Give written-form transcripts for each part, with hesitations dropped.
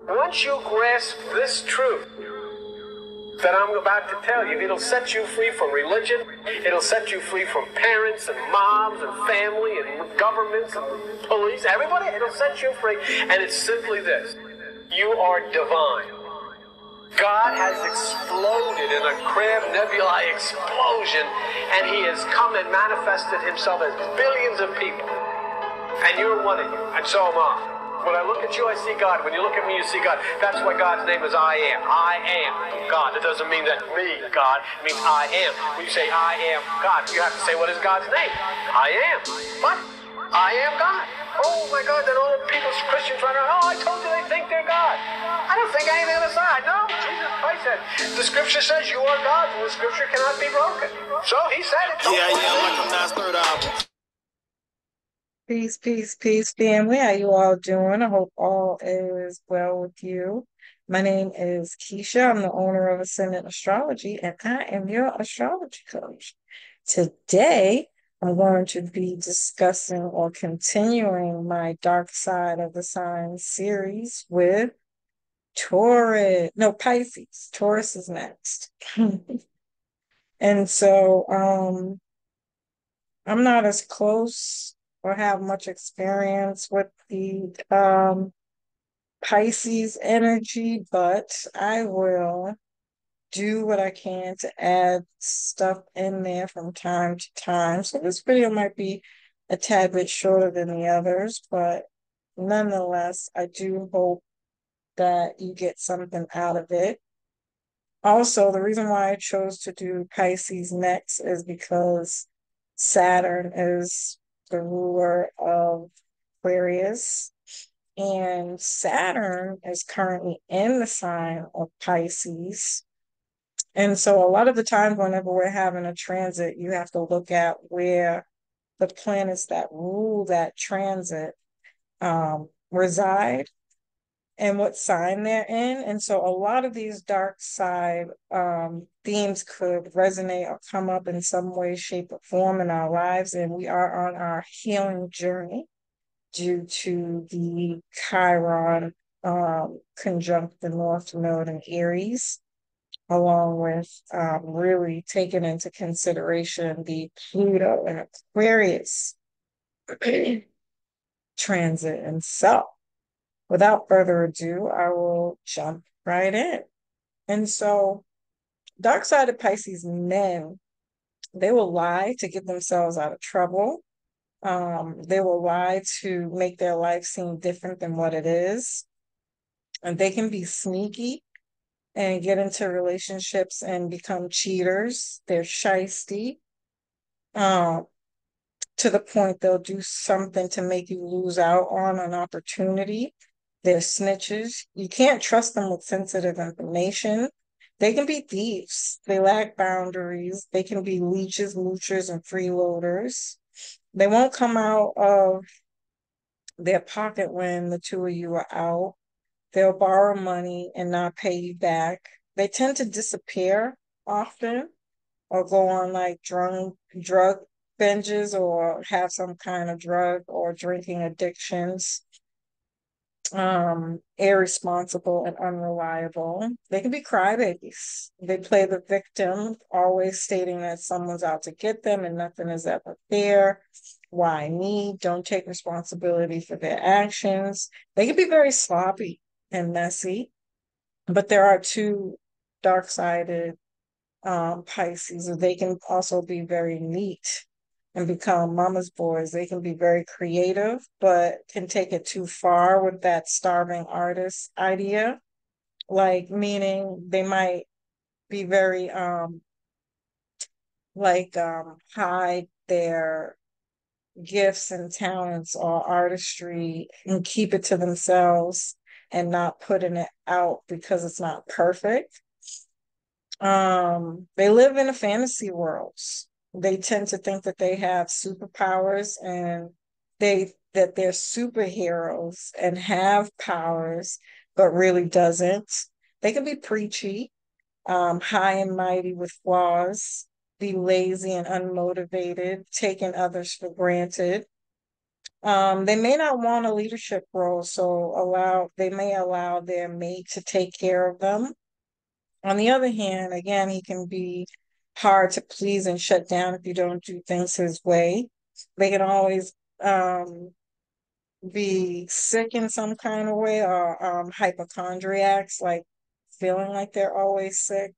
Once you grasp this truth that I'm about to tell you, it'll set you free from religion. It'll set you free from parents and moms and family and governments and police, everybody. It'll set you free. And it's simply this: you are divine. God has exploded in a Crab Nebulae explosion, and he has come and manifested himself as billions of people. And you're one of you, and so am I. When I look at you, I see God. When you look at me, you see God. That's why God's name is I am. I am God. It doesn't mean that me, God. It means I am. When you say I am God, you have to say, what is God's name? I am. What? I am God. Oh my God, then all the people, Christians run around, oh, I told you they think they're God. I don't think anything on the side. No, Jesus Christ said, the scripture says you are God, and the scripture cannot be broken. So he said it. Yeah, yeah, like I'm not third album. Peace, peace, peace, family. How you all doing? I hope all is well with you. My name is Keisha. I'm the owner of Ascendant Astrology, and I am your astrology coach. Today, I'm going to be discussing or continuing my Dark Side of the Sign series with Pisces. Taurus is next. And so, I'm not as close or have much experience with the Pisces energy, but I will do what I can to add stuff in there from time to time. So this video might be a tad bit shorter than the others, but nonetheless, I do hope that you get something out of it. Also, the reason why I chose to do Pisces next is because Saturn is the ruler of Aquarius, and Saturn is currently in the sign of Pisces. And so, a lot of the time, whenever we're having a transit, you have to look at where the planets that rule that transit reside and what sign they're in. And so a lot of these dark side themes could resonate or come up in some way, shape, or form in our lives. And we are on our healing journey due to the Chiron conjunct the North Node in Aries, along with really taking into consideration the Pluto and Aquarius transit. And so, without further ado, I will jump right in. And so, dark sided Pisces men, they will lie to get themselves out of trouble. They will lie to make their life seem different than what it is. And they can be sneaky and get into relationships and become cheaters. They're shysty. Um, to the point they'll do something to make you lose out on an opportunity. They're snitches. You can't trust them with sensitive information. They can be thieves. They lack boundaries. They can be leeches, moochers, and freeloaders. They won't come out of their pocket when the two of you are out. They'll borrow money and not pay you back. They tend to disappear often or go on like drug binges or have some kind of drug or drinking addictions. Irresponsible and unreliable. They can be crybabies. They play the victim, always stating that someone's out to get them and nothing is ever fair. Why me? Don't take responsibility for their actions. They can be very sloppy and messy, but there are two dark-sided Pisces. They can also be very neat and become mama's boys. They can be very creative, but can take it too far with that starving artist idea. Like, meaning they might be very hide their gifts and talents or artistry and keep it to themselves and not putting it out because it's not perfect. They live in a fantasy worlds. They tend to think that they have superpowers and they're superheroes and have powers, but really doesn't. They can be preachy, high and mighty with flaws, be lazy and unmotivated, taking others for granted. They may not want a leadership role, so they may allow their mate to take care of them. On the other hand, again, he can be hard to please and shut down if you don't do things his way. They can always be sick in some kind of way, or hypochondriacs, like feeling like they're always sick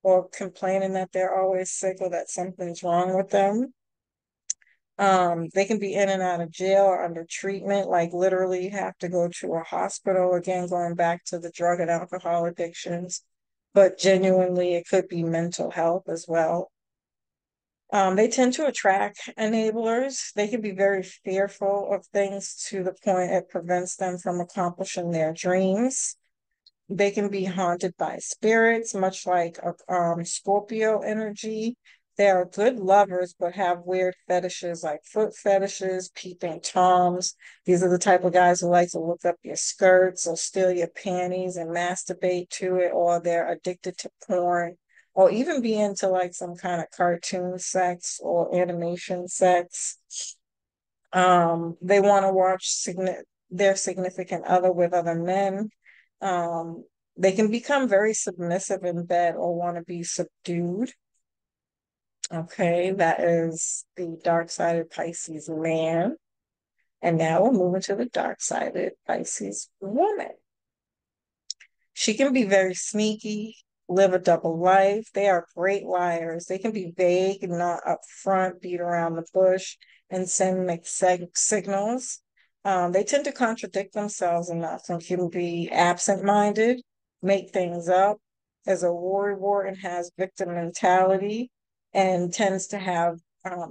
or complaining that they're always sick or that something's wrong with them. They can be in and out of jail or under treatment, like literally have to go to a hospital, again, going back to the drug and alcohol addictions, but genuinely it could be mental health as well. They tend to attract enablers. They can be very fearful of things to the point it prevents them from accomplishing their dreams. They can be haunted by spirits, much like a Scorpio energy. They are good lovers, but have weird fetishes like foot fetishes, peeping toms. These are the type of guys who like to look up your skirts or steal your panties and masturbate to it, or they're addicted to porn, or even be into like some kind of cartoon sex or animation sex. They want to watch their significant other with other men. Um, they can become very submissive in bed or want to be subdued. Okay, that is the dark-sided Pisces man. And now we're moving to the dark-sided Pisces woman. She can be very sneaky, live a double life. They are great liars. They can be vague and not upfront, beat around the bush, and send mixed signals. They tend to contradict themselves enough and can be absent-minded, make things up. As a worrywart and has victim mentality and tends to have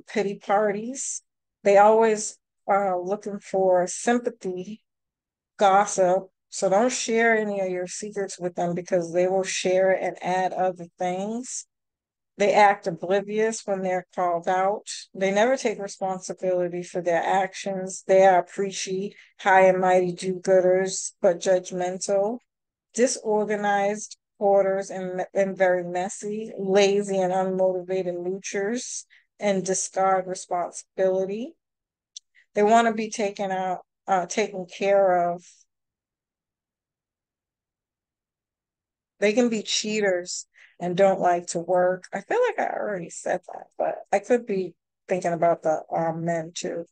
pity parties. They always are looking for sympathy, gossip. So don't share any of your secrets with them because they will share it and add other things. They act oblivious when they're called out. They never take responsibility for their actions. They are preachy, high and mighty do-gooders, but judgmental, disorganized hoarders, and very messy, lazy and unmotivated moochers, and discard responsibility. They want to be taken care of. They can be cheaters and don't like to work. I feel like I already said that, but I could be thinking about the men too.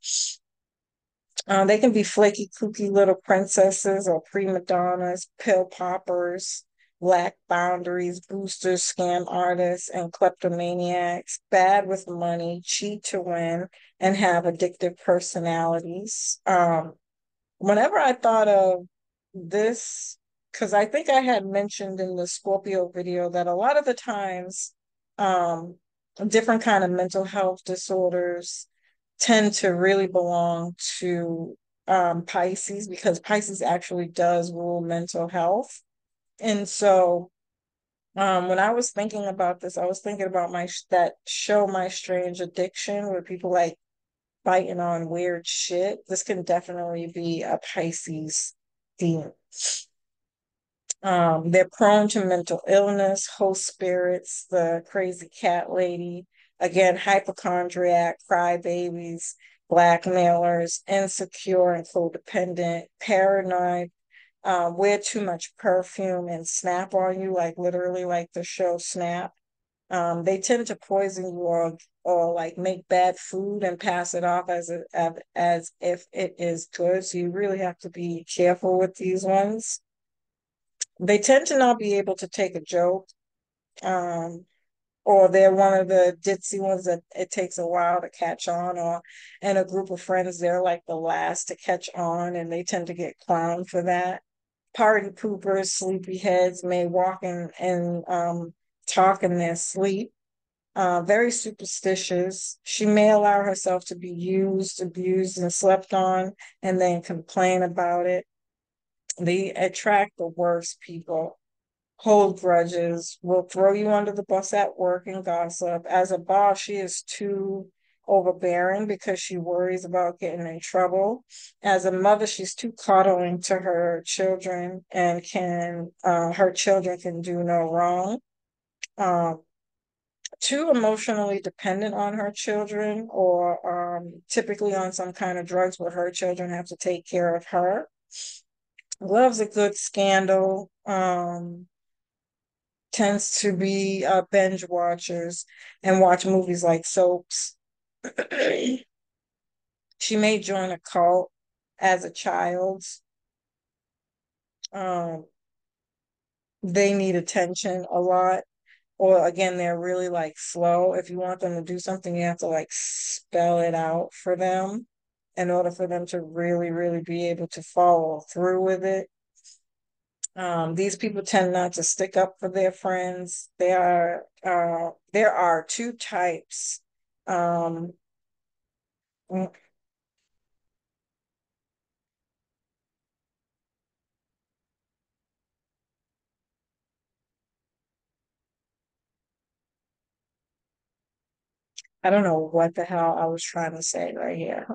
They can be flaky, kooky little princesses or prima donnas, pill poppers, lack boundaries, boosters, scam artists, and kleptomaniacs, bad with money, cheat to win, and have addictive personalities. Whenever I thought of this, because I think I had mentioned in the Scorpio video that a lot of the times, different kind of mental health disorders tend to really belong to Pisces, because Pisces actually does rule mental health. And so when I was thinking about this, I was thinking about that show, My Strange Addiction, where people like biting on weird shit. This can definitely be a Pisces theme. They're prone to mental illness, host spirits, the crazy cat lady, again, hypochondriac, crybabies, blackmailers, insecure and codependent, paranoid, wear too much perfume and snap on you, like literally like the show Snap. They tend to poison you, or like make bad food and pass it off as if it is good. So you really have to be careful with these ones. They tend to not be able to take a joke, um, or they're one of the ditzy ones that it takes a while to catch on, or in a group of friends, they're like the last to catch on and they tend to get clowned for that. Party poopers, sleepyheads may walk and talk in their sleep. Very superstitious. She may allow herself to be used, abused, and slept on, and then complain about it. They attract the worst people, hold grudges, will throw you under the bus at work and gossip. As a boss, she is too overbearing because she worries about getting in trouble. As a mother, she's too coddling to her children and her children can do no wrong. Um, too emotionally dependent on her children, or typically on some kind of drugs where her children have to take care of her. Loves a good scandal. Tends to be binge watchers and watch movies like soaps. She may join a cult as a child. Um, they need attention a lot. Or again, they're really like slow. If you want them to do something, you have to like spell it out for them in order for them to really, really be able to follow through with it. These people tend not to stick up for their friends. There are two types. Um, I don't know what the hell I was trying to say right here.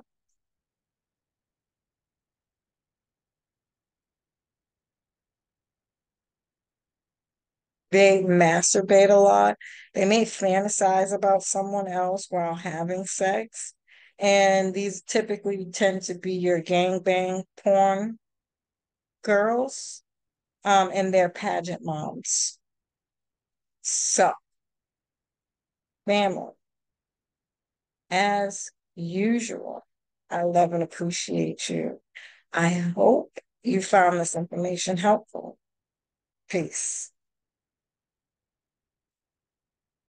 They masturbate a lot. They may fantasize about someone else while having sex. And these typically tend to be your gangbang porn girls, and their pageant moms. So, family, as usual, I love and appreciate you. I hope you found this information helpful. Peace.